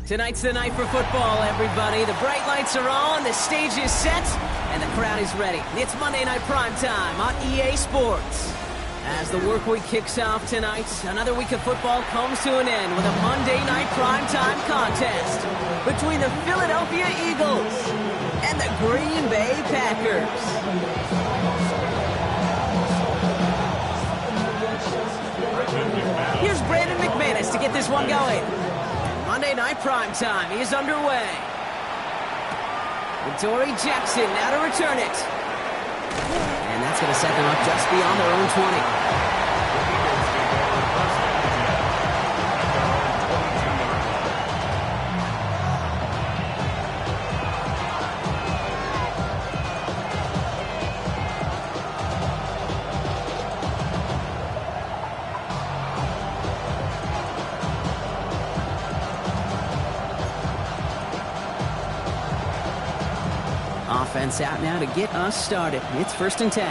Tonight's the night for football, everybody. The bright lights are on, the stage is set, and the crowd is ready. It's Monday Night Primetime on EA Sports. As the work week kicks off tonight, another week of football comes to an end with a Monday Night Primetime contest between the Philadelphia Eagles and the Green Bay Packers. Here's Brandon McManus to get this one going. Monday Night Primetime is underway. Dory Jackson now to return it. And that's going to set them up just beyond their own 20. Offense out now to get us started. It's 1st and 10.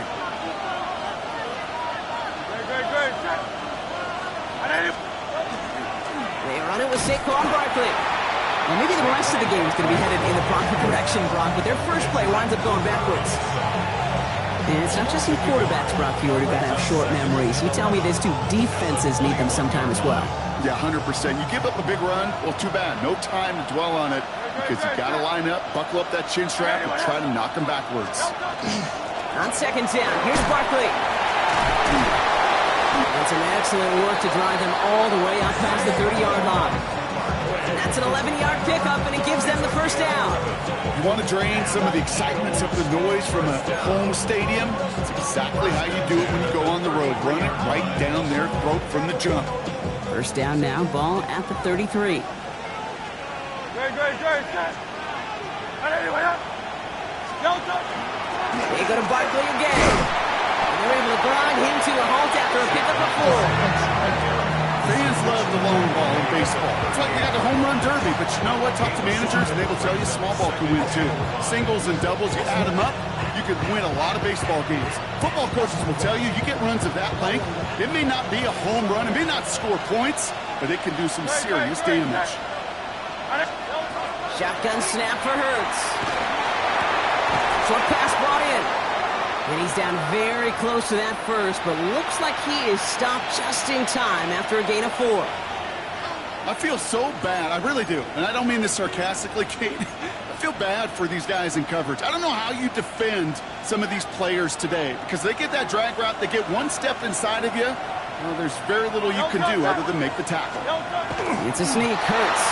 They run it with Saquon Barkley. Well, maybe the rest of the game is going to be headed in the proper direction, Brock, but their first play winds up going backwards. And it's not just you quarterbacks, Brock Huard, who've got to have short memories. You tell me these two defenses need them sometime as well. Yeah, 100%. You give up a big run, well, too bad. No time to dwell on it because you got to line up, buckle up that chin strap, and try to knock them backwards. On 2nd down, here's Barkley. And some excellent work to drive them all the way out past the 30-yard line. And that's an 11-yard pickup, and it gives them the 1st down. You want to drain some of the excitement, some of the noise from a home stadium? It's exactly how you do it when you go on the road. Run it right down their throat from the jump. 1st down now, ball at the 33. They go to Barkley again. And they're able to grind him to a halt after a pickup of 4. Fans love the long ball in baseball. It's like you got the home run derby, but you know what? Talk to managers and they will tell you small ball can win too. Singles and doubles, you add them up, you could win a lot of baseball games. Football coaches will tell you get runs of that length. It may not be a home run, it may not score points, but it can do some serious damage. Shotgun snap for Hurts. Short pass brought in. And he's down very close to that first, but looks like he is stopped just in time after a gain of 4. I feel so bad. I really do. And I don't mean this sarcastically, Kate. I feel bad for these guys in coverage. I don't know how you defend some of these players today because they get that drag route, they get one step inside of you. Well, there's very little you can do other than make the tackle. It's a sneak, Hurts.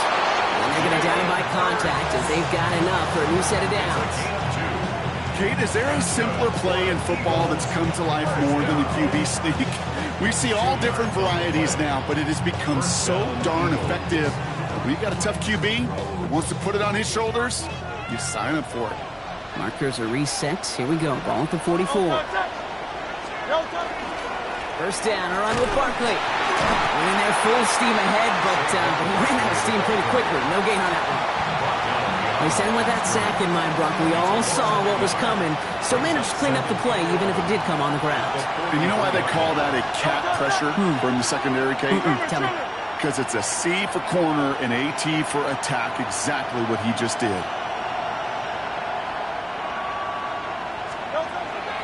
And they're going to down him by contact as they've got enough for a new set of downs. Kate, is there a simpler play in football that's come to life more than the QB sneak? We see all different varieties now, but it has become so darn effective. When you've got a tough QB who wants to put it on his shoulders, you sign up for it. Markers are reset. Here we go. Ball at the 44. 1st down, a run with Barkley. Running there full steam ahead, but he ran out of steam pretty quickly. No gain on that one. They sent him with that sack in mind, Brock. We all saw what was coming, so managed to clean up the play, even if it did come on the ground. And you know why they call that a cat pressure from the secondary, Kate? Tell me. Because it's a C for corner and a T for attack, exactly what he just did.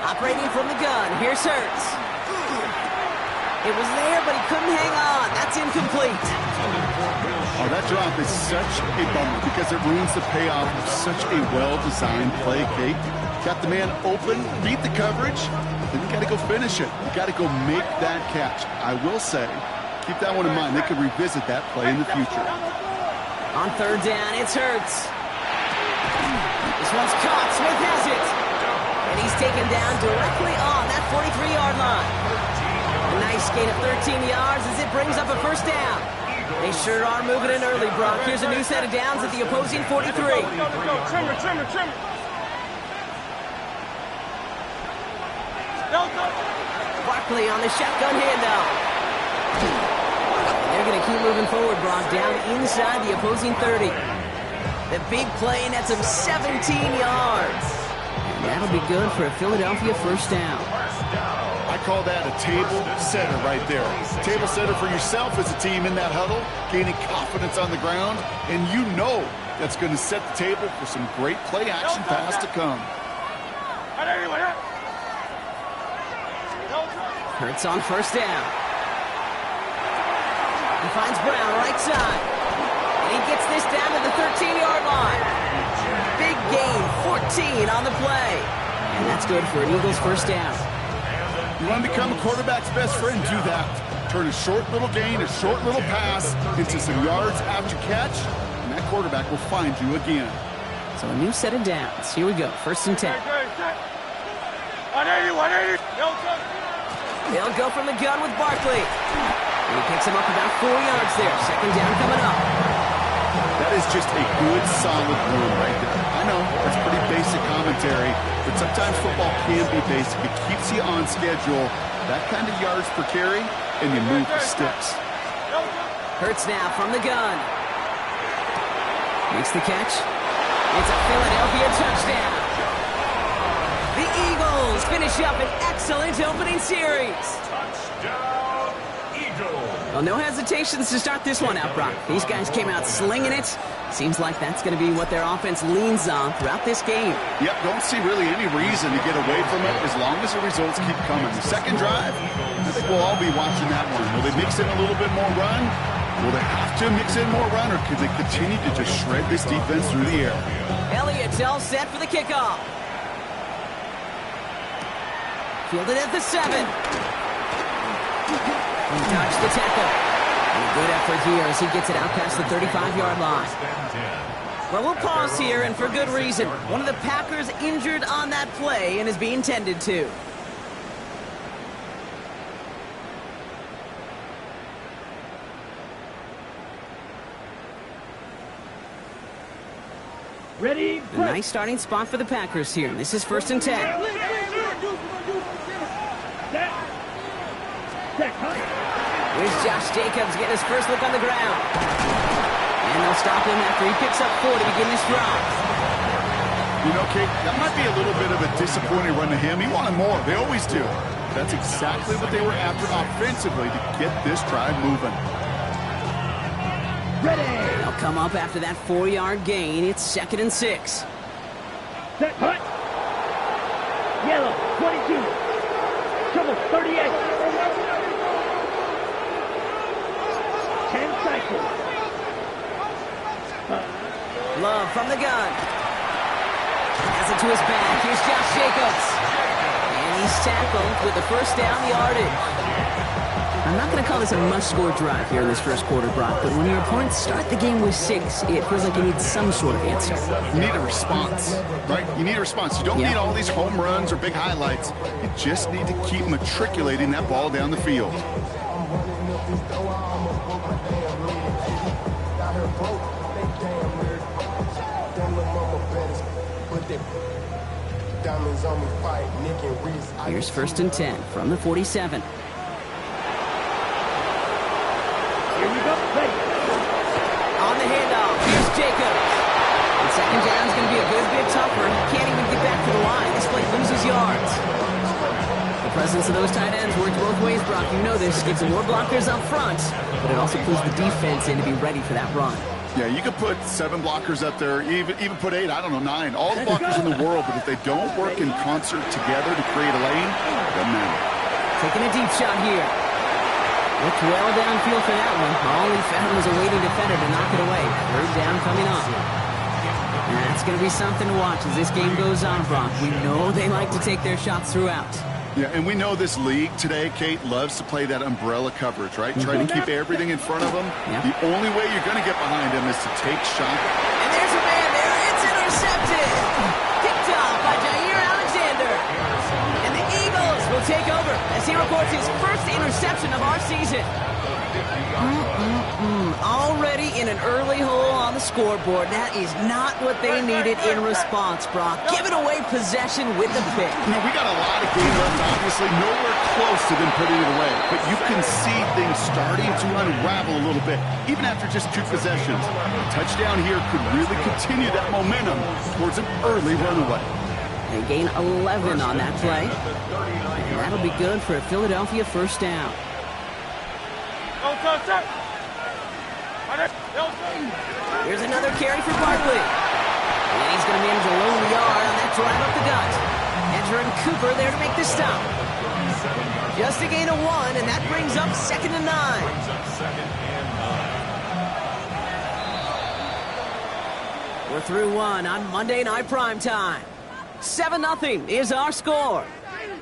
Operating from the gun, here's Hurts. It was there, but he couldn't hang on. That's incomplete. Oh, that drop is such a bummer because it ruins the payoff of such a well-designed play, Kate. Got the man open, beat the coverage, then you got to go finish it. You got to go make that catch. I will say, keep that one in mind. They could revisit that play in the future. On 3rd down, it's Hurts. This one's caught. Smith has it. And he's taken down directly on that 43-yard line. A nice gain of 13 yards as it brings up a 1st down. They sure are moving in early, Brock. Here's a new set of downs at the opposing 43. Trimmer. Barkley on the shotgun handoff. They're going to keep moving forward, Brock, down inside the opposing 30. The big play nets him 17 yards. And that'll be good for a Philadelphia 1st down. I call that a table setter right there. Table setter for yourself as a team in that huddle, gaining confidence on the ground, and you know that's going to set the table for some great play action pass to come. Hurts on first down. He finds Brown right side. And he gets this down to the 13-yard line. Big gain, 14 on the play. And that's good for an Eagles first down. You want to become a quarterback's best friend, do that. Turn a short little gain, a short little pass into some yards after catch, and that quarterback will find you again. So a new set of downs. Here we go, 1st and 10. 180. They'll go from the gun with Barkley. And he picks him up about 4 yards there. 2nd down coming up. That is just a good, solid run right there. I know, that's pretty basic commentary, but sometimes football can be basic. It keeps you on schedule, that kind of yards per carry, and you move the sticks. Hurts now from the gun. Makes the catch. It's a Philadelphia touchdown. The Eagles finish up an excellent opening series. Touchdown, Eagles. Well, no hesitations to start this one out, Brock. These guys came out slinging it. Seems like that's going to be what their offense leans on throughout this game. Yep, don't see really any reason to get away from it as long as the results keep coming. The second drive, I think we'll all be watching that one. Will they mix in a little bit more run? Will they have to mix in more run, or can they continue to just shred this defense through the air? Elliott's all set for the kickoff. Fielded at the 7. He dodged the tackle. And a good effort here as he gets it out past the 35-yard line. Well, we'll pause here, and for good reason. One of the Packers injured on that play and is being tended to. Ready? A nice starting spot for the Packers here. This is 1st and 10. Here's Josh Jacobs getting his first look on the ground. And they'll stop him after he picks up 4 to begin this drive. You know, Kate, that might be a little bit of a disappointing run to him. He wanted more. They always do. That's exactly what they were after offensively to get this drive moving. Ready. They'll come up after that 4-yard gain. It's 2nd and 6. Set. Hut. Yellow. 22. Trouble. 38. 10 cycles. Love from the gun. Has it to his back. Here's Josh Jacobs. And he's tackled with the first down yardage. I'm not going to call this a must-score drive here in this first quarter, Brock, but when your opponents start the game with 6, it feels like you need some sort of answer. You need a response, right? You need a response. You don't need all these home runs or big highlights. You just need to keep matriculating that ball down the field. Here's 1st and 10 from the 47. Here we go. Ready. On the handoff, here's Jacobs. And 2nd down is going to be a good bit tougher. He can't even get back to the line. This play loses yards. The presence of those tight ends works both ways, Brock. You know this. Gives them more blockers up front, but it also pulls the defense in to be ready for that run. Yeah, you could put 7 blockers up there, even put 8, I don't know, 9. All the blockers in the world, but if they don't work in concert together to create a lane, it doesn't matter. Taking a deep shot here. Looked well downfield for that one. All he found was a waiting defender to knock it away. 3rd down coming up. And that's going to be something to watch as this game goes on, Brock. We know they like to take their shots throughout. Yeah, and we know this league today, Kate, loves to play that umbrella coverage, right? Try to keep everything in front of them. Yeah. The only way you're going to get behind them is to take shot. And there's a man there. It's intercepted. Picked off by Jair Alexander. And the Eagles will take over as he records his first interception of our season. Already in an early hole on the scoreboard. That is not what they needed in response, Brock. Giving away possession with the pick. You know, we got a lot of game left, obviously. Nowhere close to them putting it away. But you can see things starting to unravel a little bit, even after just 2 possessions. A touchdown here could really continue that momentum towards an early runaway. They gain 11 on that play. And that'll be good for a Philadelphia first down. Here's another carry for Barkley. And he's going to manage a lone yard on that drive up the gut. Edgerrin Cooper there to make the stop. Just a gain of 1, and that brings up 2nd and 9. We're through 1 on Monday Night Primetime. 7-0 is our score.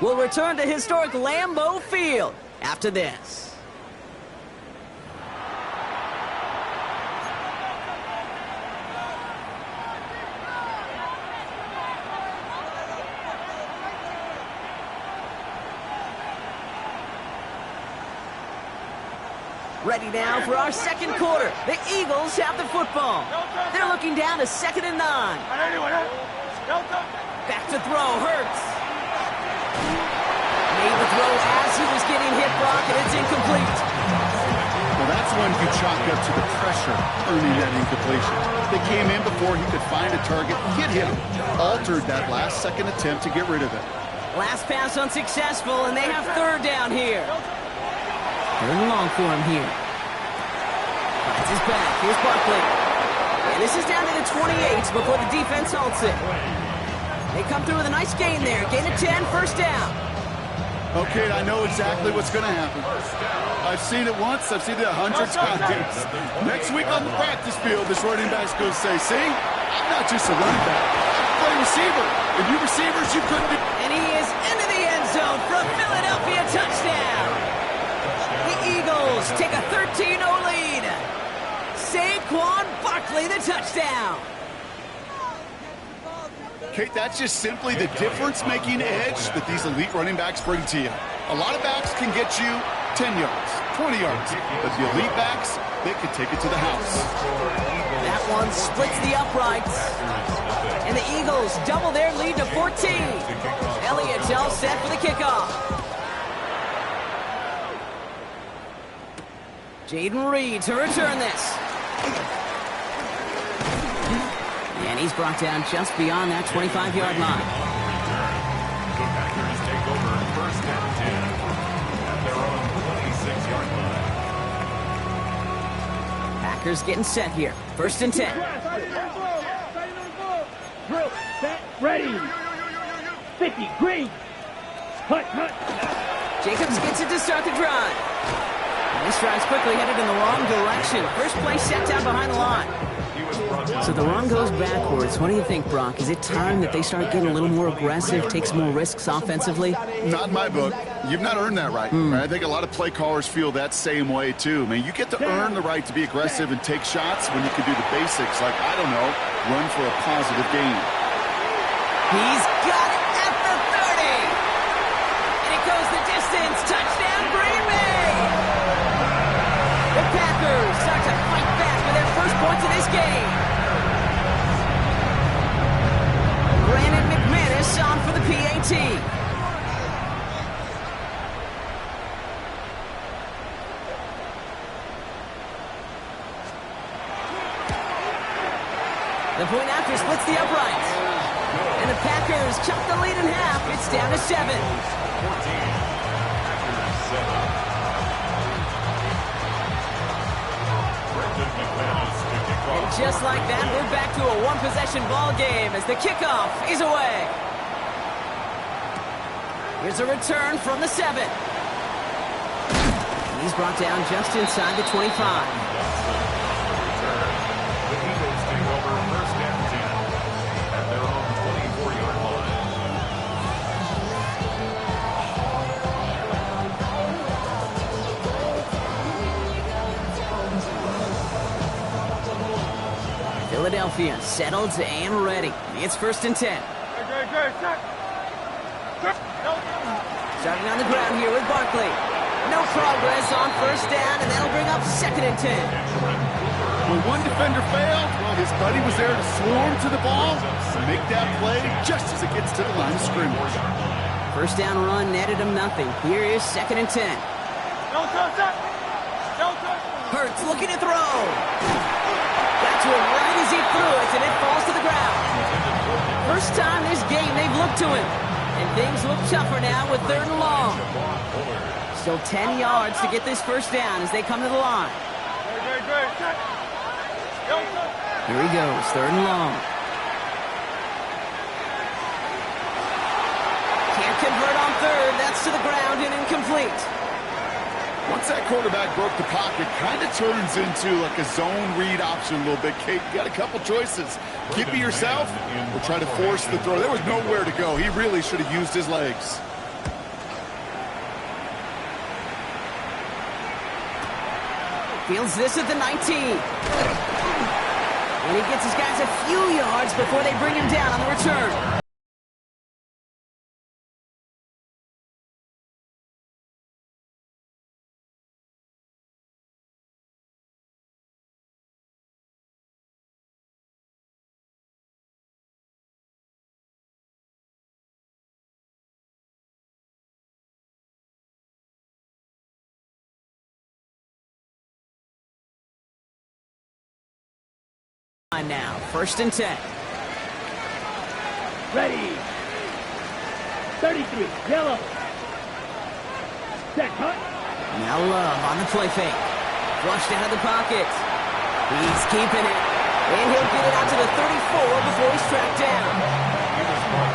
We'll return to historic Lambeau Field after this. Ready now for our second quarter. The Eagles have the football. They're looking down to 2nd and 9. Back to throw, Hurts. Made the throw as he was getting hit, Brock, and it's incomplete. Well, that's when you chalk up to the pressure earning that incompletion. They came in before he could find a target, hit him, altered that last-second attempt to get rid of it. Last pass unsuccessful, and they have 3rd down here. 3rd and long for him here. Finds his back. Here's Barkley. And this is down to the 28 before the defense halts it. They come through with a nice gain there. Gain of 10, first down. Okay, I know exactly what's going to happen. I've seen it once. I've seen it 100 times. Next week on the practice field, this running back's going to say, see, I'm not just a running back. I'm a receiver. And you receivers, you couldn't do. And he is into the end zone for a Philadelphia touchdown. The Eagles take a 13-0 lead. Saquon Barkley, the touchdown. Kate, that's just simply the difference-making edge that these elite running backs bring to you. A lot of backs can get you 10 yards, 20 yards, but the elite backs, they can take it to the house. That one splits the uprights. And the Eagles double their lead to 14. Elliott's all set for the kickoff. Jaden Reed to return this. And he's brought down just beyond that 25-yard line. The Packers take over 1st and 10 at their own 26-yard line. Packers getting set here. 1st and 10. Drill, set, ready. 50, green. Hut, hut. Jacobs gets it to start the drive. And this drive's quickly headed in the wrong direction. First play set down behind the line. So the run goes backwards. What do you think, Brock? Is it time that they start getting a little more aggressive, take some more risks offensively? Not in my book. You've not earned that right. Right? I think a lot of play callers feel that same way, too. I mean, you get to earn the right to be aggressive and take shots when you can do the basics, like, I don't know, run for a positive gain. He's got it at the 30. And it goes the distance. Touchdown, Green Bay. The Packers start to fight back for their first points of this game. Brandon McManus on for the PAT. The point after splits the uprights. And the Packers chop the lead in half. It's down to 7. 14. Packers 7. And just like that, we're back to a one-possession ball game as the kickoff is away. Here's a return from the 7. He's brought down just inside the 25. The Eagles take over 1st and 10 at their own 24-yard line. Philadelphia settled and ready. It's 1st and 10. Starting on the ground here with Barkley. No progress on 1st down, and that'll bring up 2nd and 10. When one defender failed, well, his buddy was there to swarm to the ball and make that play just as it gets to the line of scrimmage. 1st down run netted him nothing. Here is 2nd and 10. Hurts looking to throw. Got to him right as he threw it, and it falls to the ground. First time this game they've looked up to him. And things look tougher now with 3rd and long. Still 10 yards to get this first down as they come to the line. Here he goes, 3rd and long. Can't convert on 3rd. That's to the ground and incomplete. Once that quarterback broke the pocket, kind of turns into like a zone read option a little bit. Kate, you got a couple choices. Keep it yourself or try to force the throw. There was nowhere to go. He really should have used his legs. Fields this at the 19. And he gets his guys a few yards before they bring him down on the return. Now, 1st and 10. Ready. 33, yellow. Set, cut. Now Love on the play fake. Flushed out of the pocket. He's keeping it. And he'll get it out to the 34 before he's tracked down.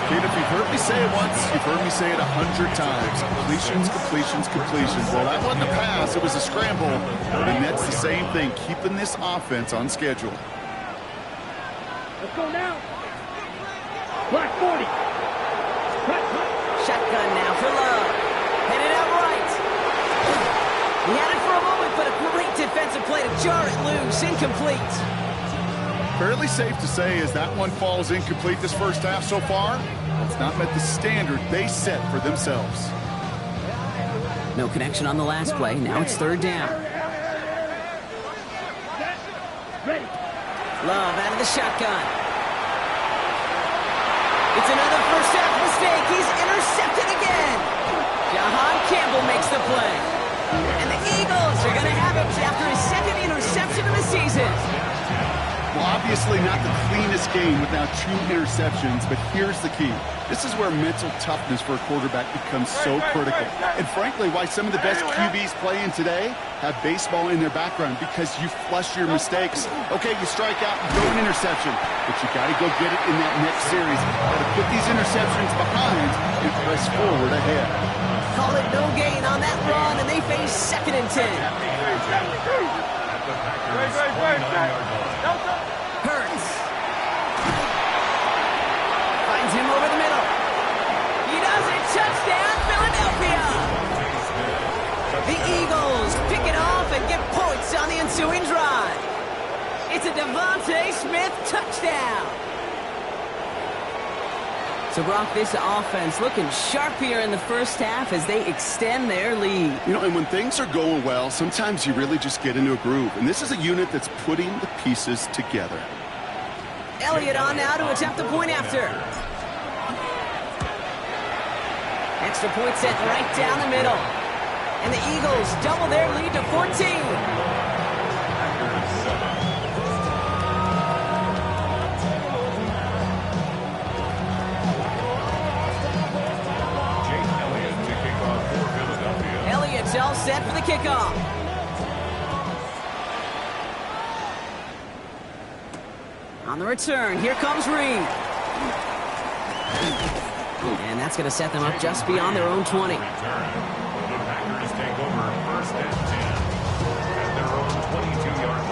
Kate, if you've heard me say it once, you've heard me say it 100 times. Completions, completions, completions. Well, that wasn't a pass. It was a scramble. And that's the same thing, keeping this offense on schedule. Let's go now. Black 40. Cut, cut. Shotgun now for Love. Headed out right. He had it for a moment, but a great defensive play to jar it loose. Incomplete. Fairly safe to say as that one falls incomplete this first half so far, it's not met the standard they set for themselves. No connection on the last play. Now it's 3rd down. Ready. Love out of the shotgun. It's another first half mistake. He's intercepted again. Jahan Campbell makes the play. And the Eagles are going to have it after his 2nd interception of the season. Well, obviously not the cleanest game without 2 interceptions, but here's the key. This is where mental toughness for a quarterback becomes so critical. And frankly, why some of the best QBs playing today have baseball in their background, because you flush your mistakes. Okay, you strike out and throw an interception, but you got to go get it in that next series. Got to put these interceptions behind and press forward ahead. Call it no gain on that run, and they face 2nd and 10. Hurts. Finds him over the middle. He does it. Touchdown, Philadelphia. The Eagles pick it off and get points on the ensuing drive. It's a Devontae Smith touchdown. So, Brock, this offense looking sharp here in the first half as they extend their lead. You know, and when things are going well, sometimes you really just get into a groove. And this is a unit that's putting the pieces together. Elliott on now to attempt the point after. Extra point set right down the middle. And the Eagles double their lead to 14. All set for the kickoff. On the return, here comes Reed. And that's going to set them up just beyond their own 20. The Packers take over 1st and 10 at their own 22-yard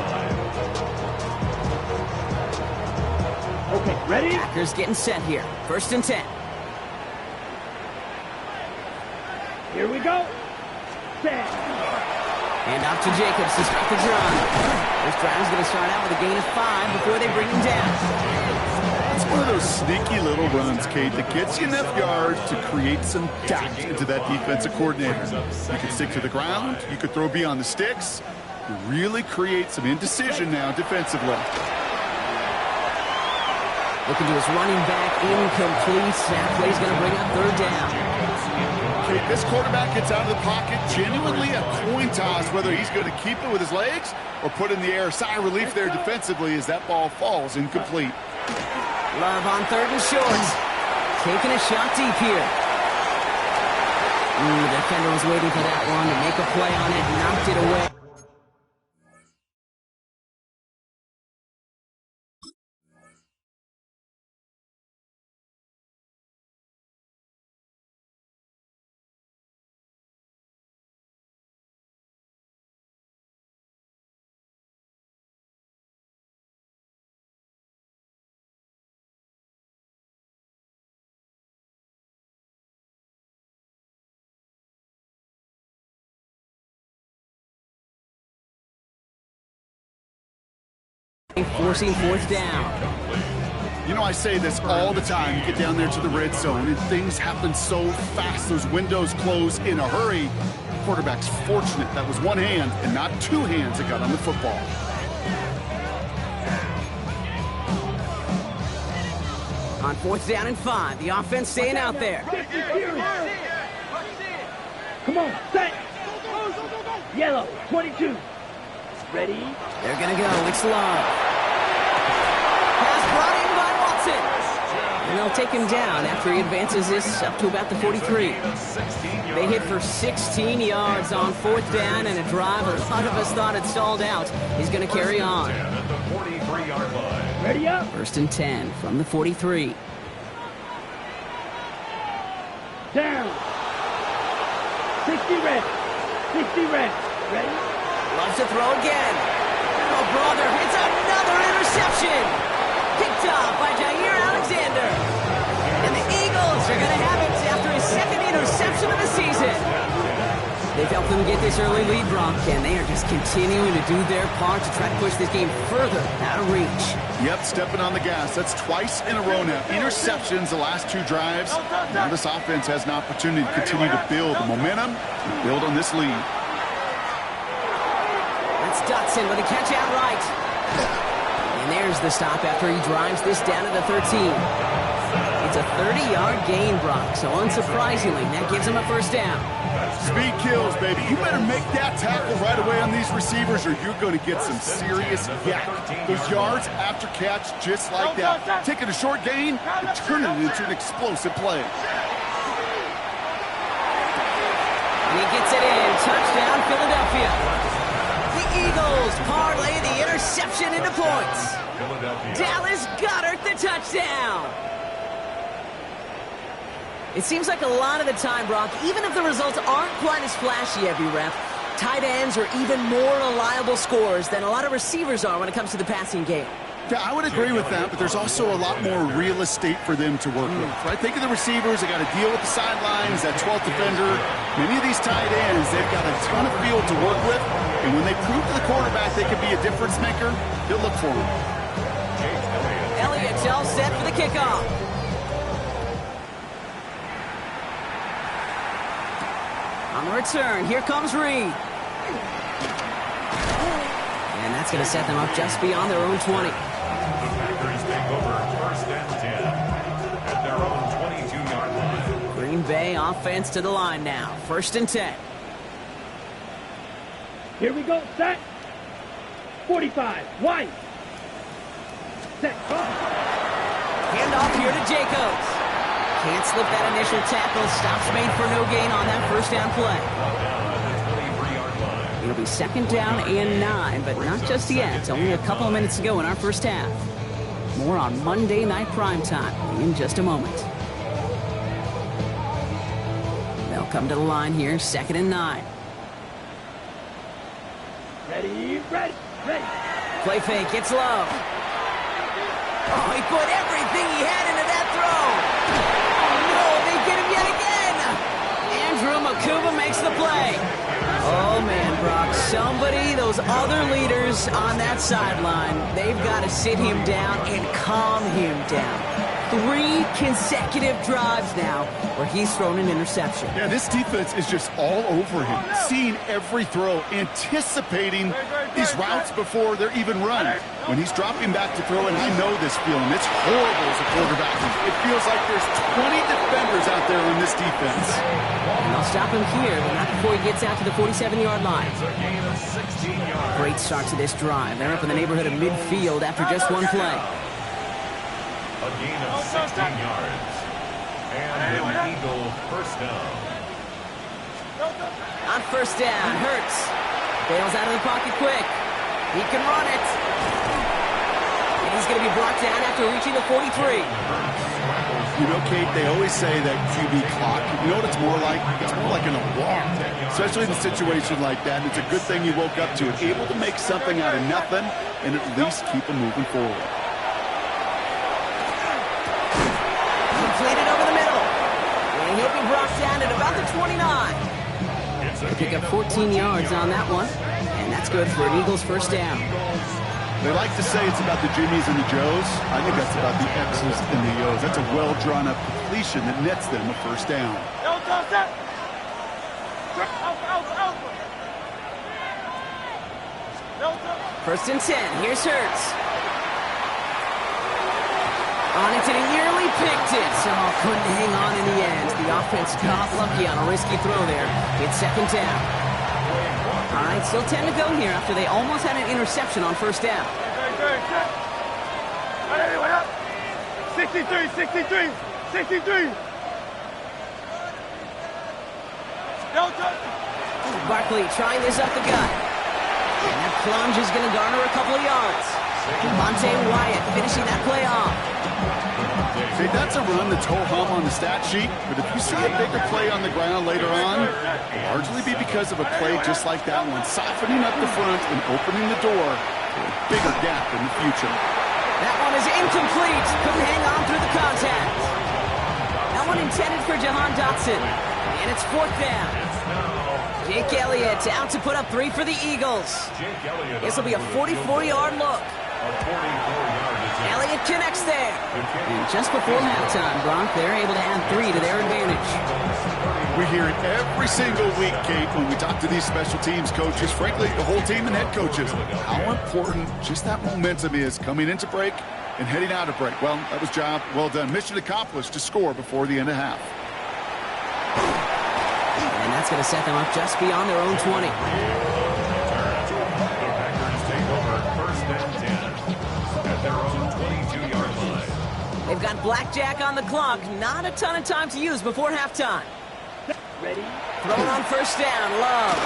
line. Okay, ready? Packers getting set here. 1st and 10. Here we go. And off to Jacobs to start the drive. This drive is going to start out with a gain of 5 before they bring him down. It's one of those sneaky little runs, Kate, that gets you enough yards to create some doubt into that defensive coordinator. You could stick to the ground. You could throw beyond the sticks. You really create some indecision now defensively. Looking to his running back, incomplete. That play's going to bring up 3rd down. Okay, this quarterback gets out of the pocket, genuinely a coin toss whether he's going to keep it with his legs or put in the air. Sigh of relief there defensively as that ball falls incomplete. Love on 3rd and short. taking a shot deep here. Ooh, the defender was waiting for that one to make a play on it, knocked it away. Forcing fourth down. You know, I say this all the time. You get down there to the red zone, and things happen so fast. Those windows close in a hurry. Quarterback's fortunate that was one hand and not two hands that got on the football. On fourth down and 5, the offense staying out there. Come on, set. Yellow, 22. Ready? They're going to go. It's Love. Pass brought in by Watson. And they'll take him down after he advances this up to about the 43. They hit for 16 yards on fourth down, and a drive a lot of us thought had stalled out is going to carry on. Ready up. First and 10 from the 43. Down. 60 red. 60 red. Ready? Loves to throw again. Oh, brother, it's another interception. Picked off by Jair Alexander. And the Eagles are going to have it after his second interception of the season. They've helped them get this early lead, Brock, and they are just continuing to do their part to try to push this game further out of reach. Yep, stepping on the gas. That's twice in a row now. Interceptions the last two drives. Now this offense has an opportunity to continue to build the momentum and build on this lead. That's Dotson with a catch out right. And there's the stop after he drives this down to the 13. It's a 30-yard gain, Brock, so unsurprisingly, that gives him a first down. Speed kills, baby. You better make that tackle right away on these receivers or you're going to get some serious yak. Those yards after catch just like that. Taking a short gain and turning it into an explosive play. And he gets it in. Touchdown, Philadelphia. The Eagles parlay the interception into points. Dallas Goedert the touchdown. It seems like a lot of the time, Brock, even if the results aren't quite as flashy every rep, tight ends are even more reliable scorers than a lot of receivers are when it comes to the passing game. Yeah, I would agree with that, but there's also a lot more real estate for them to work with, right? Think of the receivers. They got to deal with the sidelines, that 12th defender. Many of these tight ends, they've got a ton of field to work with, and when they prove to the quarterback they can be a difference maker, he'll look for them. Elliott's all set for the kickoff. On the return, here comes Reed. And that's going to set them up just beyond their own 20. The Packers take over first and 10 at their own 22-yard line. Green Bay offense to the line now. First and 10. Here we go. Set. 45. White. Set. Hand off here to Jacobs. Can't slip that initial tackle. Stops made for no gain on that first down play. It'll be second down and 9, but not just yet. It's only a couple of minutes to go in our first half. More on Monday Night Primetime in just a moment. They'll come to the line here, second and 9. Ready, ready, ready. Play fake, it's Love. Oh, he put everything he had into that throw. Oh, no, they get him yet again. Andrew Makuba makes the play. Oh, man, Brock, somebody, those other leaders on that sideline, they've got to sit him down and calm him down. 3 consecutive drives now where he's thrown an interception. Yeah, this defense is just all over him, seeing every throw, anticipating these routes before they're even run. When he's dropping back to throw, and I know this feeling, it's horrible as a quarterback. It feels like there's 20 defenders out there on this defense. And they'll stop him here, but not before he gets out to the 47-yard line. Great start to this drive. They're up in the neighborhood of midfield after just one play. A gain of 16 yards. And the Eagle first down. On first down, Hurts bails out of the pocket quick. He can run it. And he's going to be brought down after reaching the 43. You know, Kate, they always say that QB clock, you know what it's more like? It's more like an alarm, especially in a situation like that. And it's a good thing you woke up to it, able to make something out of nothing and at least keep them moving forward. Completed over the middle. And he'll be brought down at about the 29. They pick up 14 yards on that one. And that's good for an Eagles first down. They like to say it's about the Jimmies and the Joes. I think that's about the X's and the O's. That's a well-drawn-up completion that nets them a first down. First and 10. Here's Hurts. On it, and he nearly picked it. So couldn't hang on in the end. The offense got lucky on a risky throw there. It's second down. All right, still 10 to go here after they almost had an interception on first down. 63. Barkley trying this up the gut. And that plunge is going to garner a couple of yards. Monte Wyatt finishing that play off. See, that's a run that's ho-hum on the stat sheet, but if you see a bigger play on the ground later on, it'll largely be because of a play just like that one, softening up the front and opening the door for a bigger gap in the future. That one is incomplete. Couldn't hang on through the contact. That one intended for Jahan Dotson. And it's fourth down. Jake Elliott out to put up 3 for the Eagles. This will be a 44-yard look. Elliott connects there. And just before halftime, Gronk, they're able to add 3 to their advantage. We hear it every single week, Kate, when we talk to these special teams coaches, frankly, the whole team and head coaches, how important just that momentum is coming into break and heading out of break. Well, that was job well done. Mission accomplished to score before the end of half. And that's going to set them up just beyond their own 20. They've got blackjack on the clock. Not a ton of time to use before halftime. Ready? Throwing on first down, Love.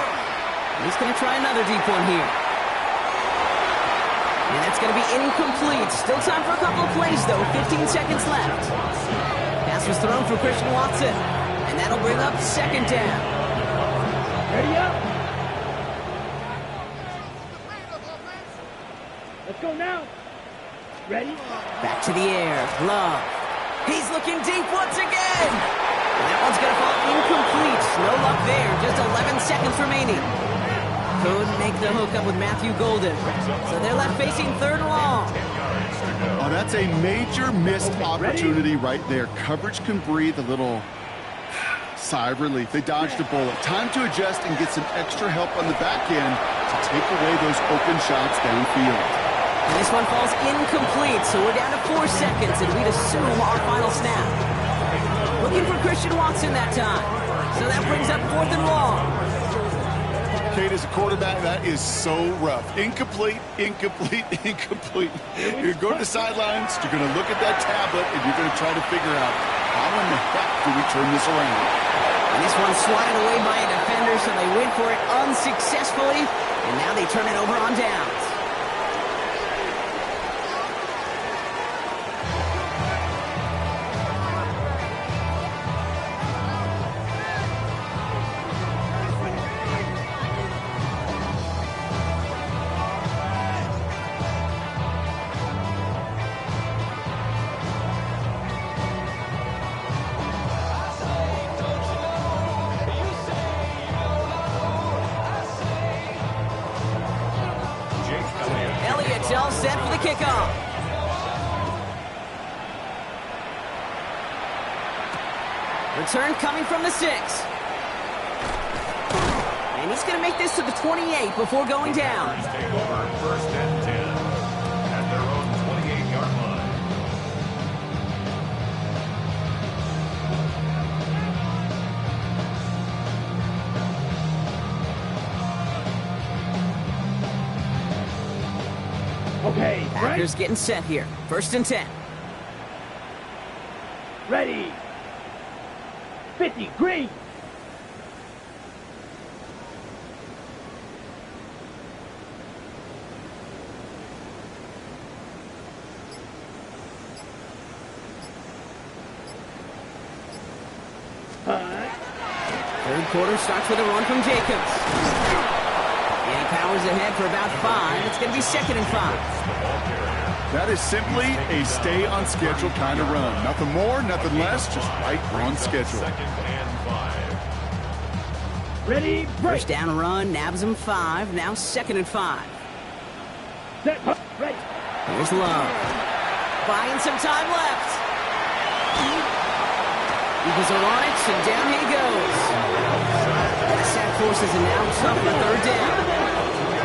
He's going to try another deep one here. And that's going to be incomplete. Still time for a couple of plays, though. 15 seconds left. Pass was thrown for Christian Watson. And that'll bring up second down. Ready up. Let's go now. Ready? Back to the air. Love. He's looking deep once again. And that one's going to fall incomplete. No luck there. Just 11 seconds remaining. Couldn't make the hookup with Matthew Golden. So they're left facing third and long. Oh, that's a major missed opportunity right there. Coverage can breathe a little sigh of relief. They dodged a bullet. Time to adjust and get some extra help on the back end to take away those open shots downfield. And this one falls incomplete, so we're down to 4 seconds, and we'd assume our final snap. Looking for Christian Watson that time. So that brings up fourth and long. Kate, as a quarterback, that is so rough. Incomplete. You're going to the sidelines, you're going to look at that tablet, and you're going to try to figure out how in the heck do we turn this around. And this one's swatted away by a defender, so they went for it unsuccessfully, and now they turn it over on downs. All set for the kickoff. Return coming from the 6. And he's going to make this to the 28 before going down. Take over first and 10 at their own 28-yard line. Okay, Packers getting set here. First and 10. ready. 50, green. Third quarter starts with a run from Jacobs. And he powers ahead for about 5. It's going to be 2nd and 5. That is simply a stay-on-schedule kind of run. Nothing more, nothing less, just right on schedule. 2nd and 5. Ready, break. First down run, nabs him 5. Now 2nd and 5. Set, ready. Here's Love. Buying some time left. Eagles are on it, and down he goes. The sack forces it now tough for 3rd down.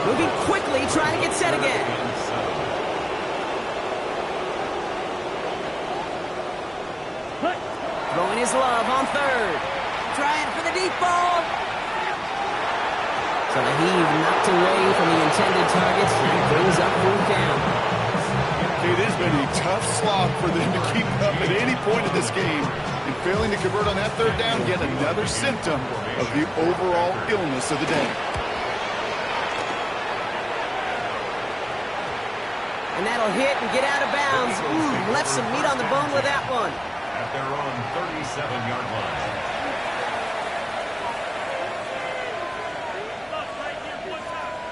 Moving quickly, trying to get set again. Hut. Throwing his Love on 3rd. Trying for the deep ball. So the heave knocked away from the intended target, and he brings up 4th down. It has been a tough slog for them to keep up at any point in this game. And failing to convert on that 3rd down, yet another symptom of the overall illness of the day. And that'll hit and get out of bounds. Left some meat on the bone with that one. At their own 37-yard line.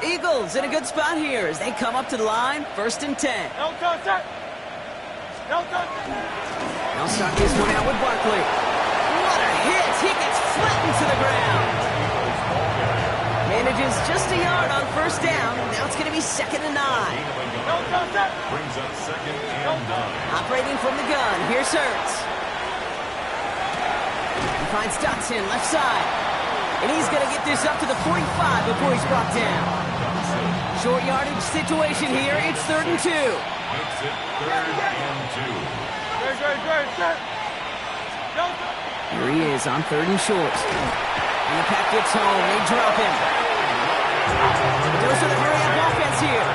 Eagles in a good spot here as they come up to the line. 1st and 10. They'll start this one out with Barkley. What a hit! He gets flattened to the ground. Manages just a yard on 1st down. Now it's going to be 2nd and 9. Brings up 2nd and 9. Operating from the gun. Here's Hurts. He finds Dotson left side. And he's going to get this up to the 45 before he's brought down. Short yardage situation here. It's 3rd and 2. Makes it 3rd and 2. Here he is on 3rd and short. And the pack gets home. They drop him. Goes to the hurry-up offense here.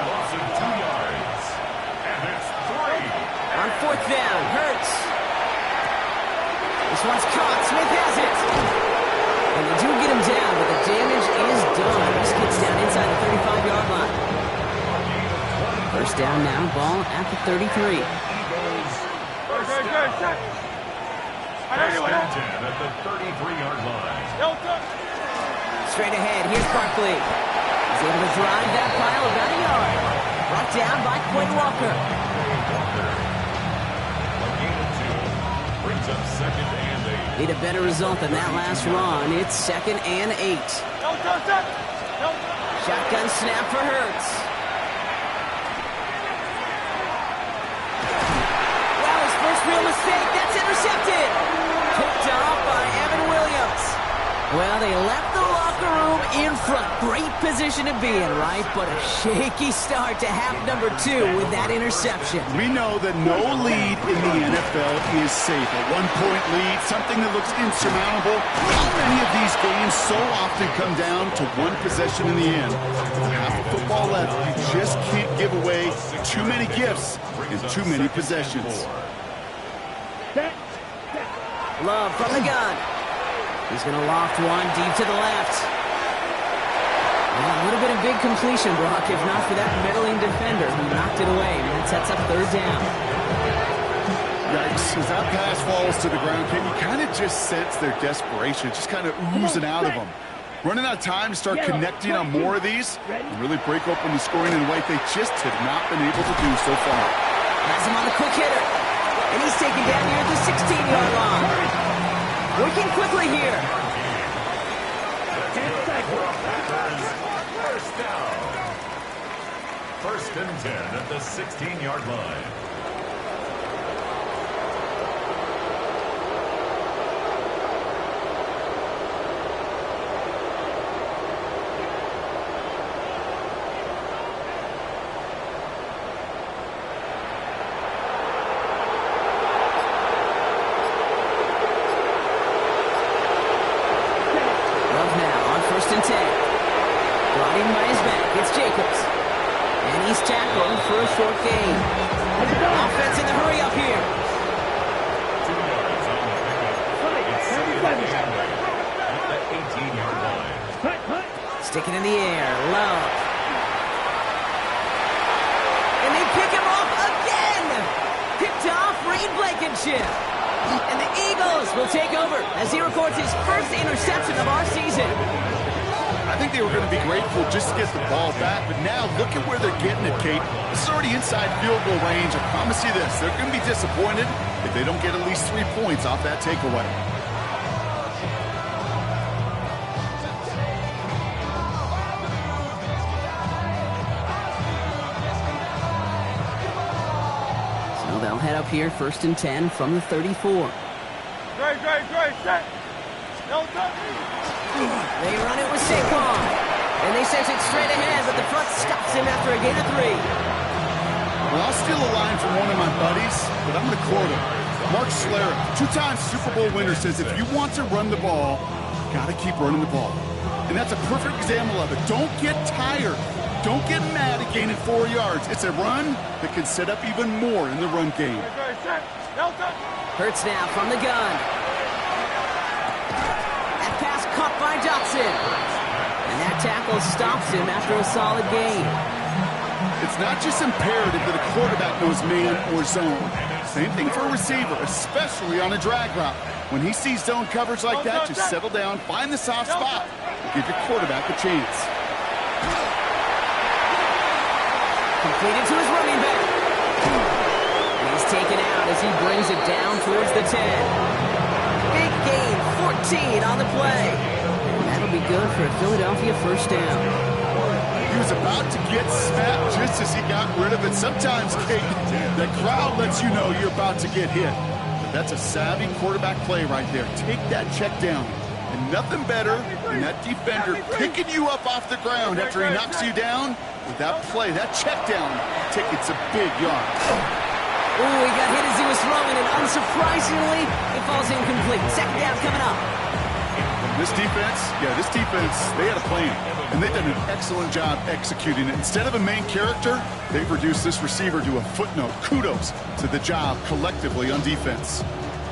Loss of 2 yards. And it's 3. On 4th down, Hurts. This one's caught. Smith has it. And they do get him down, but the damage is done. This gets down inside the 35-yard line. 1st down now, ball at the 33. First and 10 at the 33-yard line. Straight ahead, here's Barkley. He's able to drive that pile about a yard. Brought down by Quinn Walker. A gain of 2. Brings up 2nd and 8. Need a better result than that last run. It's 2nd and 8. Shotgun snap for Hurts. Wow, his first real mistake. That's intercepted. Picked off by Evan Williams. Well, they left the locker room in front. Great position to be in, right? But a shaky start to half number 2 with that interception. We know that no lead in the NFL is safe. A one-point lead, something that looks insurmountable. How many of these games so often come down to one possession in the end? With half of football left, you just can't give away too many gifts in too many possessions. Love from the gun. He's going to loft one deep to the left. Well, it would have been a big completion, Brock, if not for that meddling defender who knocked it away. And that sets up 3rd down. Yikes. As that pass falls to the ground, can you kind of just sense their desperation, just kind of oozing out of them? Running out of time to start connecting on more of these and really break open the scoring in a way they just have not been able to do so far. Has him on the quick hitter. And he's taken down here at the 16-yard line. Working quickly here. First down. 1st and 10 at the 16-yard line. For a short gain. Offense in the hurry up here. 2 yards on the air. Love. And they pick him off again. Picked off Reed Blankenship. And the Eagles will take over as he records his first interception of our season. I think they were going to be grateful just to get the ball back, but now look at where they're getting it, Kate. This is already inside field goal range. I promise you this, they're going to be disappointed if they don't get at least 3 points off that takeaway. So they'll head up here, 1st and 10 from the 34. Set. They run it with Saquon. And they send it straight ahead, but the front stops him after a gain of 3. Well, I'll steal a line from one of my buddies, but I'm going to quote him. Mark Schlereth, 2-time Super Bowl winner, says if you want to run the ball, you got to keep running the ball. And that's a perfect example of it. Don't get tired. Don't get mad at gaining 4 yards. It's a run that can set up even more in the run game. Hurts now from the gun. That pass caught by Dotson. And that tackle stops him after a solid gain. It's not just imperative that a quarterback knows man or zone. Same thing for a receiver, especially on a drag route. When he sees zone coverage like that, just settle down, find the soft spot, and give your quarterback a chance. Completed to his running back. He's taken out as he brings it down towards the 10. Big gain, 14 on the play. And that'll be good for a Philadelphia first down. He was about to get smacked just as he got rid of it. Sometimes, Kate, the crowd lets you know you're about to get hit. But that's a savvy quarterback play right there. Take that check down. And nothing better than that defender picking you up off the ground after he knocks you down. With that play, that check down, tickets a big yard. Oh, he got hit as he was throwing, and unsurprisingly, it falls incomplete. Second down coming up. This defense, they had a plan, and they've done an excellent job executing it. Instead of a main character, they've reduced this receiver to a footnote. Kudos to the job collectively on defense.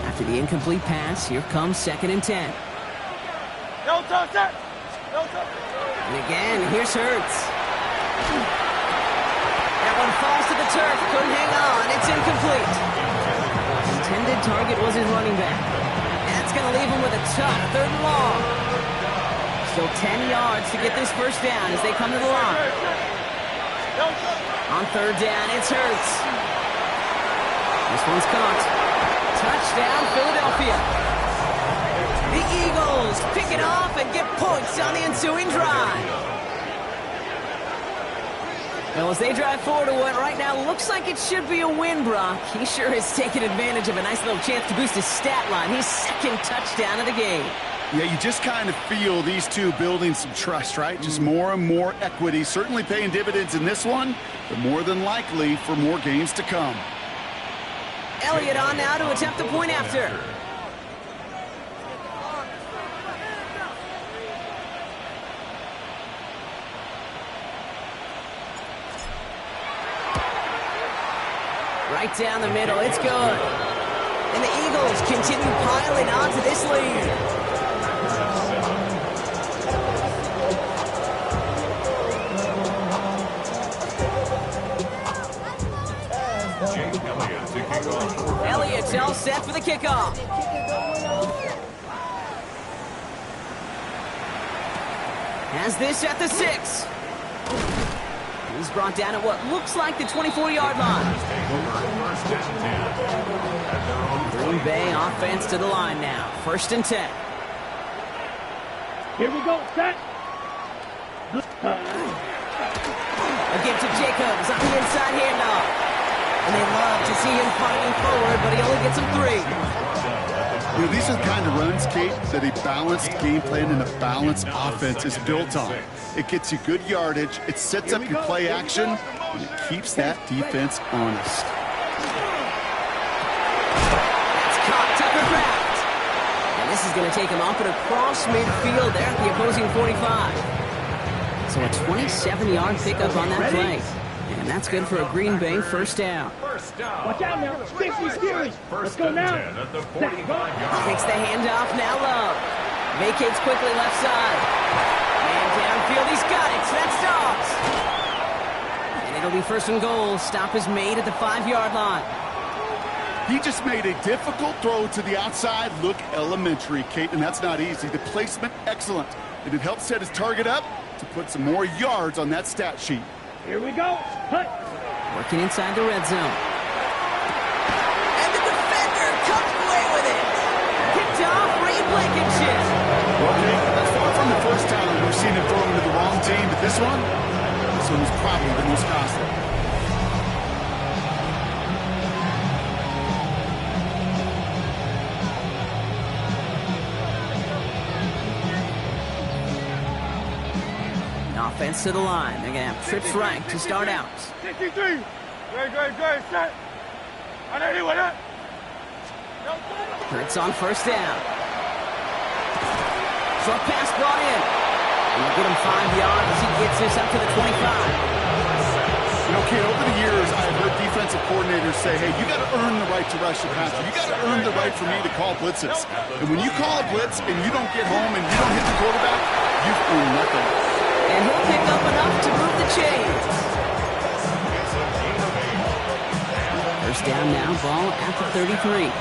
After the incomplete pass, here comes 2nd and 10. And again, here's Hurts. That one falls to the turf, couldn't hang on, it's incomplete. The intended target was his running back. That's going to leave him with a tough 3rd and long. Still 10 yards to get this first down as they come to the line. On 3rd down, it's Hurts. This one's caught. Touchdown, Philadelphia. The Eagles pick it off and get points on the ensuing drive. Well, as they drive forward to what right now looks like it should be a win, Brock, he sure is taking advantage of a nice little chance to boost his stat line. His 2nd touchdown of the game. Yeah, you just kind of feel these two building some trust, right? Just more and more equity. Certainly paying dividends in this one, but more than likely for more games to come. Elliott on now to attempt the point after. Right down the middle, it's good. And the Eagles continue piling on to this lead. Jake Elliott to kick off. Elliott's all set for the kickoff. Has this at the 6. He's brought down at what looks like the 24-yard line. Green Bay offense to the line now. 1st and 10. Here we go. Set. A give to Jacobs on the inside handoff. And they love to see him fighting forward, but he only gets him 3. You know, these are the kind of runs, Kate, that a balanced game plan and a balanced offense is built on. It gets you good yardage, it sets up your play action, and it keeps that defense honest. That's caught, Tucker Kraft. And this is going to take him off and across midfield there at the opposing 45. So a 27-yard pickup on that play. And that's good for a Green Bay first down. Watch out now. 50 series. Let's go now. Takes the handoff, now Love. Vacates quickly left side. And Downfield, he's got it. That's Dobbs. And it'll be first and goal. Stop is made at the 5-yard line. He just made a difficult throw to the outside look elementary, Kate, and that's not easy. The placement, excellent. And it helped set his target up to put some more yards on that stat sheet. Here we go. Hut. Working inside the red zone. And the defender comes away with it. Picked off, Reed Blankenship. Well, Kate, that's far from the first time we've seen him throw into the wrong team, but this one was probably the most costly. Offense to the line. They're going to have trips right to start out. 63. Great. Set. On anyone. Hurts on first down. Short pass brought in. And we'll get him 5 yards as he gets this up to the 25. You know, Kate, over the years, I've heard defensive coordinators say, hey, you got to earn the right to rush the passer. You got to earn the right for me to call blitzes. And when you call a blitz and you don't get home and you don't hit the quarterback, you've earned nothing. And he'll pick up enough to move the chains. First down now, ball at the 33.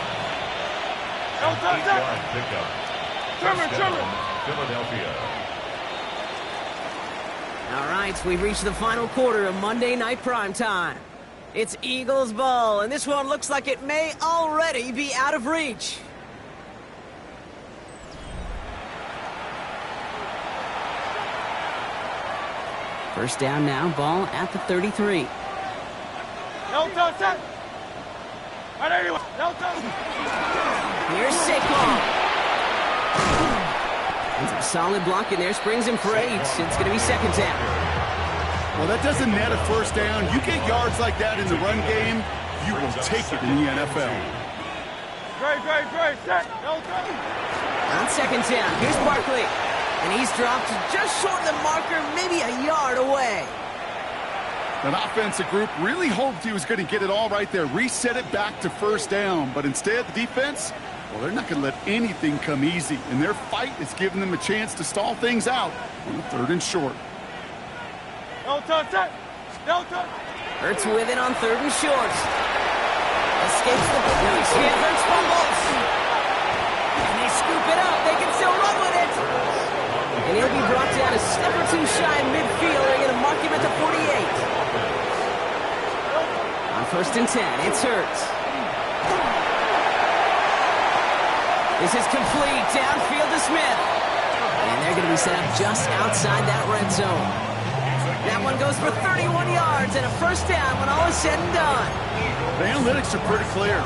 Philadelphia. All right, we've reached the final quarter of Monday Night Primetime. It's Eagles ball, and this one looks like it may already be out of reach. First down now, ball at the 33. Here's Saquon. And some solid blocking there, springs him for 8. It's going to be second down. Well, that doesn't net a first down. You get yards like that in the run game, you will take it in the NFL. Great. Set. On second down, here's Barkley. And he's dropped just short of the marker, maybe a yard away. That offensive group really hoped he was going to get it all right there, reset it back to first down. But instead, the defense, well, they're not going to let anything come easy. And their fight is giving them a chance to stall things out on the 3rd and short. Hurts with it on 3rd and short. Escapes the blitz. Hurts fumbles. And they scoop it up. They can still run with it. And he'll be brought down a step or two shy in midfield. They're going to mark him at the 48. On 1st and 10, it's Hurts. This is complete. Downfield to Smith. And they're going to be set up just outside that red zone. That one goes for 31 yards and a first down when all is said and done. The analytics are pretty clear.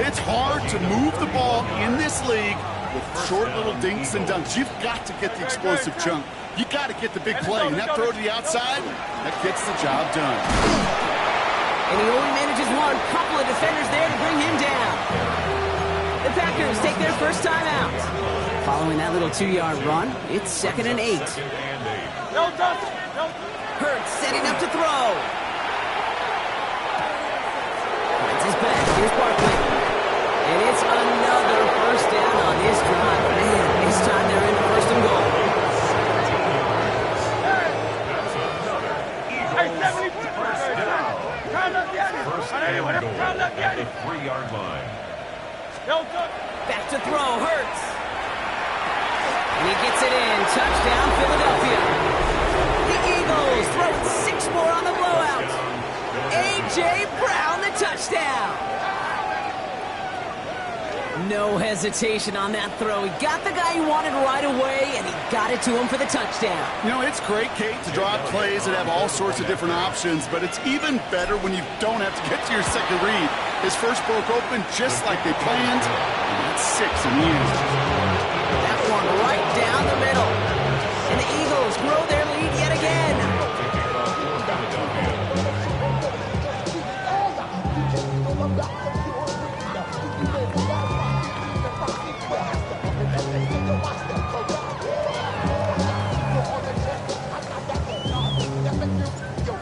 It's hard to move the ball in this league with short little dinks and dunks. You've got to get the explosive chunk. You got to get the big play. And that throw to the outside, that gets the job done. And he only manages one. Couple of defenders there to bring him down. The Packers take their first time out. Following that little 2-yard run, it's 2nd and 8. Hurts setting up to throw. Finds his back. Here's Barkley. And it's another first down on this drive. Man, this time they're in the 1st and goal. At the 3-yard line. Back to throw, Hurts. And he gets it in. Touchdown, Philadelphia. The Eagles throwing 6 more on the blowout. A.J. Brown, the touchdown. No hesitation on that throw. He got the guy he wanted right away, and he got it to him for the touchdown. You know, it's great, Kate, to draw up plays that have all sorts of different options, but it's even better when you don't have to get to your second read. His first broke open just like they planned, and that's 6 in the end. That one right down the middle. And the Eagles grow their lead yet again.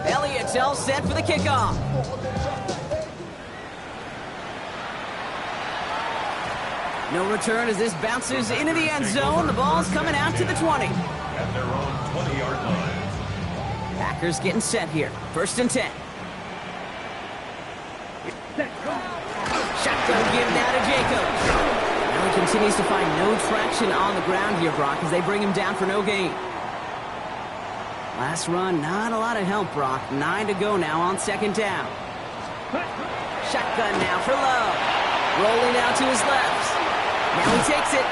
Elliott's all set for the kickoff. No return as this bounces into the end zone. The ball's coming out to the 20. at their own 20-yard line. Packers getting set here. 1st and 10. Shotgun give now to Jacobs. Now he continues to find no traction on the ground here, Brock, as they bring him down for no gain. Last run, not a lot of help, Brock. 9 to go now on 2nd down. Shotgun now for Love. Rolling out to his left. Now he takes it.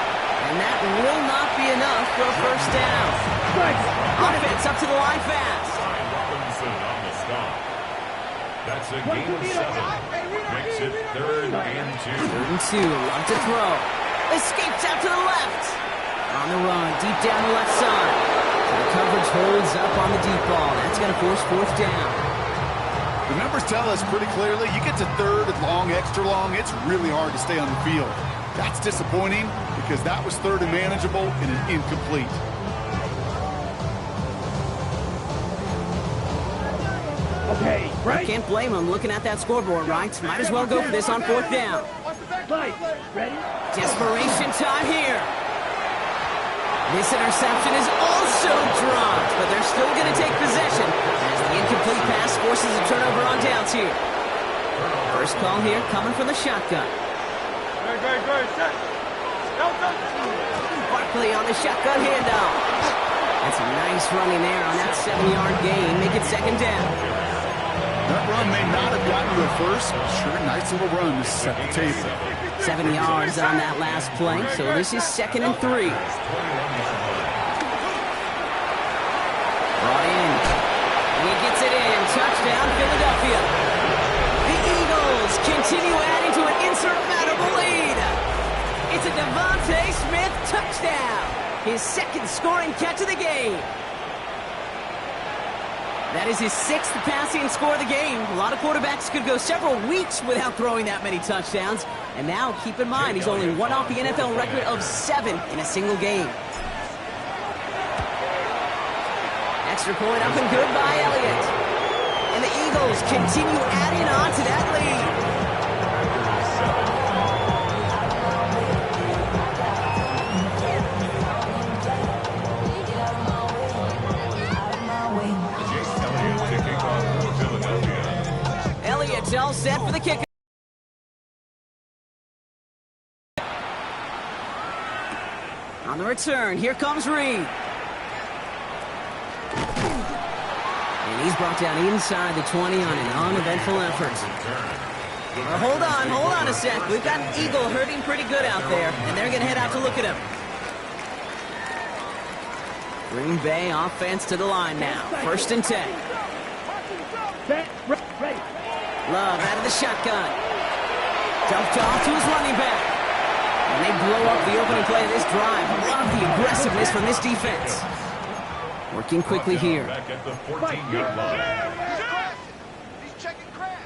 And that will not be enough for a 1st down. Offense up to the line fast. Robinson on the stop. That's a gain of 7. Makes it 3rd and 2. 3rd and 2. Love to throw. Escapes out to the left. On the run, deep down the left side. The coverage holds up on the deep ball. That's going to force 4th down. The numbers tell us pretty clearly, you get to 3rd and long, extra long, it's really hard to stay on the field. That's disappointing because that was 3rd and manageable and an incomplete. Okay, right? Can't blame him looking at that scoreboard, right? Might as well go for this on 4th down. Right. Ready? Desperation time here. This interception is also dropped, but they're still going to take possession as the incomplete pass forces a turnover on downs here. First call here coming from the shotgun. Set. Barkley on the shotgun handoff. That's a nice running there on that 7-yard gain. Make it 2nd down. That run may not have gotten you at first, but sure, nice little run to set the table. 7 yards on that last play, so this is 2nd and 3. Brought in. And he gets it in. Touchdown, Philadelphia. The Eagles continue adding to an insurmountable lead. It's a Devontae Smith touchdown. His 2nd scoring catch of the game. That is his 6th passing score of the game. A lot of quarterbacks could go several weeks without throwing that many touchdowns. And now, keep in mind, he's only one off the NFL record of 7 in a single game. Extra point up and good by Elliott. And the Eagles continue adding on to that lead. Elliott's all set for the kick. On the return, here comes Reed. And he's brought down inside the 20 on an uneventful effort. Hold on a sec. We've got an Eagle hurting pretty good out there, and they're going to head out to look at him. Green Bay offense to the line now. 1st and 10. Ready. Love out of the shotgun. Dumped off to his running back. And they blow up the opening play of this drive. Love the aggressiveness from this defense. Working quickly here. Back at the 14-yard line. He's checking crab.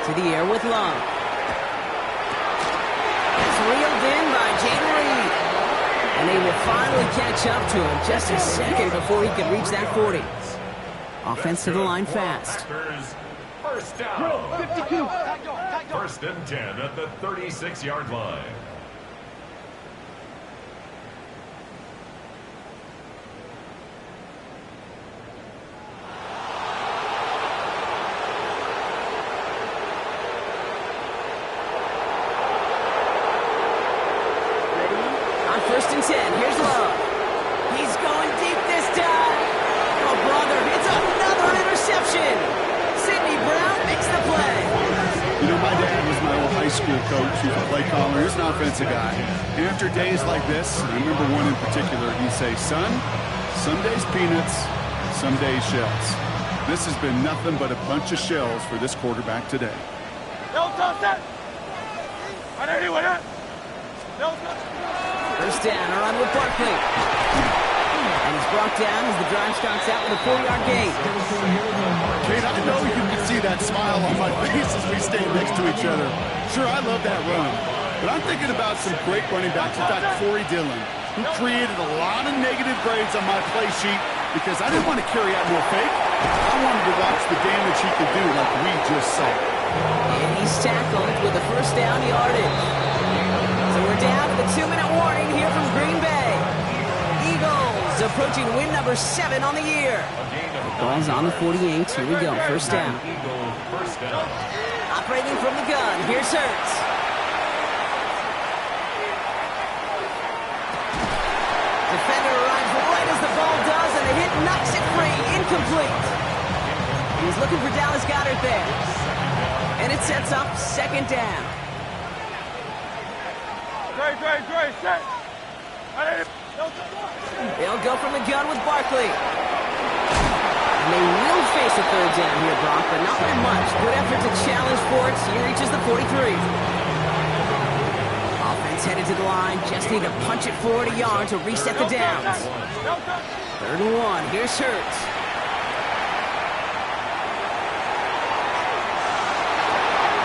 To the air with Love. It's reeled in by Jayden Reed. And they will finally catch up to him just a second before he can reach that 40. Offense to the line fast. Packers, 1st down. 52. 1st and 10 at the 36-yard line. On 1st and 10, here's Love. He's going deep this time. Oh, brother, it's another interception. Sidney Brown makes the play. You know, my dad was my old high school coach. He was a play caller. He was an offensive guy. And after days like this, I remember one in particular, he'd say, son, some days peanuts, some days shells. This has been nothing but a bunch of shells for this quarterback today. First down, a run with Barkley. And he's brought down as the drive starts out with a 4-yard gain. Kate, I know you can see that smile on my face as we stand next to each other. Sure, I love that run. But I'm thinking about some great running backs. In fact, Corey Dillon, who created a lot of negative grades on my play sheet because I didn't want to carry out no fake. I wanted to watch the damage he could do like we just saw. And he's tackled with a first down yardage. So we're down to the 2-minute warning here from Green Bay. Eagles approaching win number 7 on the year. Ball's on the 48. Here we go. First down. Operating from the gun. Here's Hurts. Defender arrives right as the ball does, and the hit knocks it free. Incomplete. He's looking for Dallas Goedert there. And it sets up second down. Set. They'll go from the gun with Barkley. And they will face a third down here, Brock, but not by much. Good effort to challenge for it. He reaches the 43. Offense headed to the line. Just need to punch it forward a yard to reset the downs. 3rd and 1. Here's Hurts.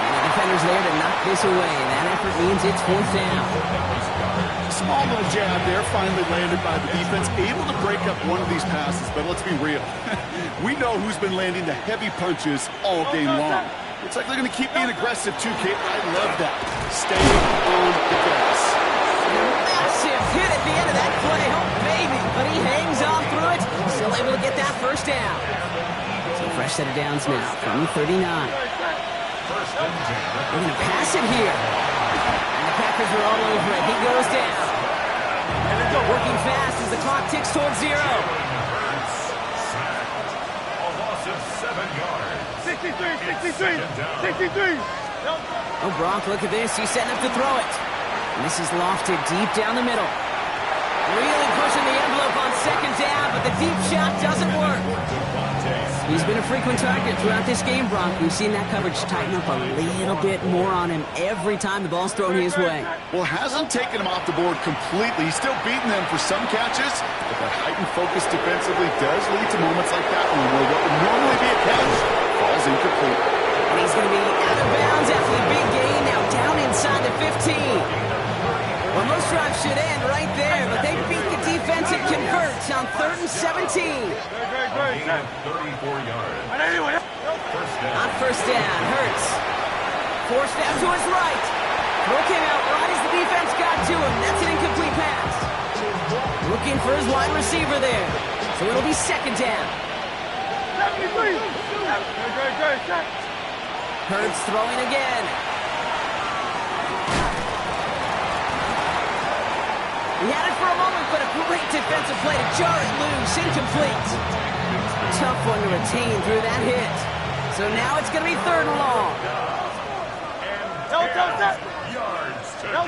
And the defender's there to knock this away. That effort means it's 4th down. Small little jab there, finally landed by the defense. Able to break up one of these passes, but let's be real. We know who's been landing the heavy punches all game long. Looks like they're going to keep being aggressive too, Kate. I love that. Stay on the gas. Massive hit at the end of that play. Oh, baby. But he hangs on through it. Still able to get that first down. So fresh set of downs now from the 39. They're going to pass it here. And the Packers are all over it. He goes down. Working fast as the clock ticks towards 0. A loss of 7 yards. 63. Oh, Brock, look at this. He's setting up to throw it. And this is lofted deep down the middle. Really pushing the envelope on second down, but the deep shot doesn't work. He's been a frequent target throughout this game, Brock. We've seen that coverage tighten up a little bit more on him every time the ball's thrown his way. Well, hasn't taken him off the board completely. He's still beating them for some catches, but that heightened focus defensively does lead to moments like that one where what would normally be a catch falls incomplete. And he's going to be out of bounds after the big gain, now down inside the 15. Well, most drives should end right there, but they beat the defense and converts on 3rd and 17. 34 yards. On first down, Hurts. Forced down to his right. Throw came out right as the defense got to him. That's an incomplete pass. Looking for his wide receiver there. So it'll be second down. Hurts throwing again. He had it for a moment, but a great defensive play to jar it loose. Incomplete. Tough one to retain through that hit. So now it's going to be 3rd and long. Yards to go.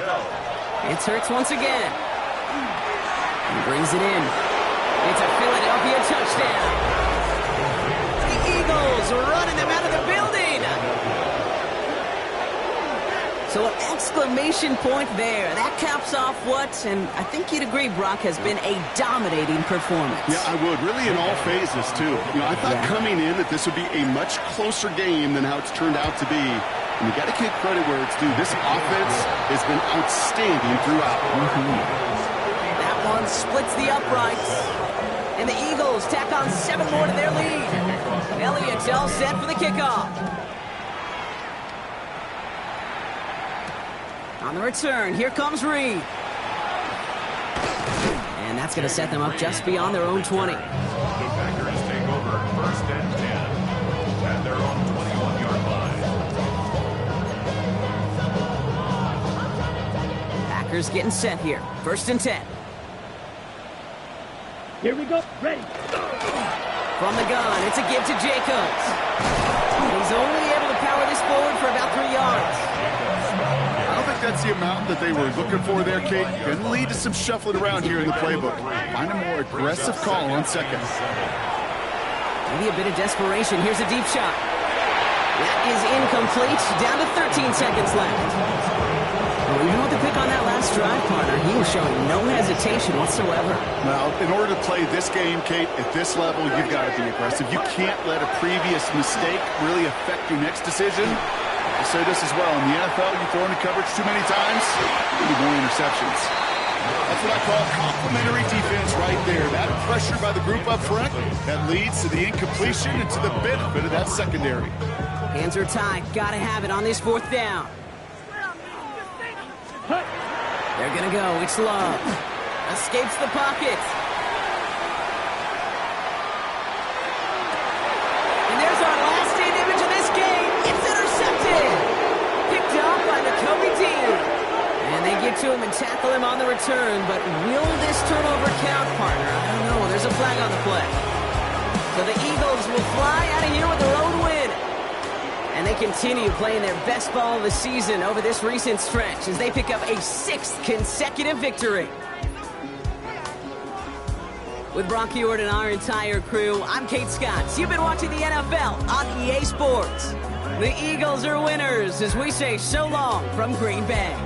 It's Hurts once again. He brings it in. It's a Philadelphia touchdown. The Eagles are running them out of the building. So an exclamation point there. That caps off what, and I think you'd agree, Brock, has been a dominating performance. Yeah, I would. Really in all phases, too. I thought coming in that this would be a much closer game than how it's turned out to be. And you got to give credit where it's due. This offense has been outstanding throughout. That one splits the uprights. And the Eagles tack on 7 more to their lead. Elliott's all set for the kickoff. On the return, here comes Reed. And that's going to set them up just beyond their own 20. The Packers take over 1st and 10 at their own 21-yard line. Packers getting set here. 1st and 10. Here we go. Ready. From the gun, it's a give to Jacobs. He's only able to power this forward for about 3 yards. I don't think that's the amount that they were looking for there, Kate. Going to lead to some shuffling around here in the playbook. Find a more aggressive call on second. Maybe a bit of desperation. Here's a deep shot. That is incomplete. Down to 13 seconds left. Well, you know what the pick on that last drive, partner. He was showing no hesitation whatsoever. Well, in order to play this game, Kate, at this level, you've got to be aggressive. You can't let a previous mistake really affect your next decision. I say this as well. In the NFL, you throw into coverage too many times, you need more interceptions. That's what I call complementary defense right there. That pressure by the group up front, that leads to the incompletion and to the benefit of that secondary. Hands are tied. Got to have it on this 4th down. They're going to go. It's Love. Escapes the pocket. And there's our last-stand image of this game. It's intercepted. Picked off by Nakobe Dean. And they get to him and tackle him on the return. But will this turnover count, partner? I don't know. There's a flag on the play. So the Eagles will fly out of here with their own win. And they continue playing their best ball of the season over this recent stretch as they pick up a 6th consecutive victory. With Brock Huard and our entire crew, I'm Kate Scott. You've been watching the NFL on EA Sports. The Eagles are winners as we say so long from Green Bay.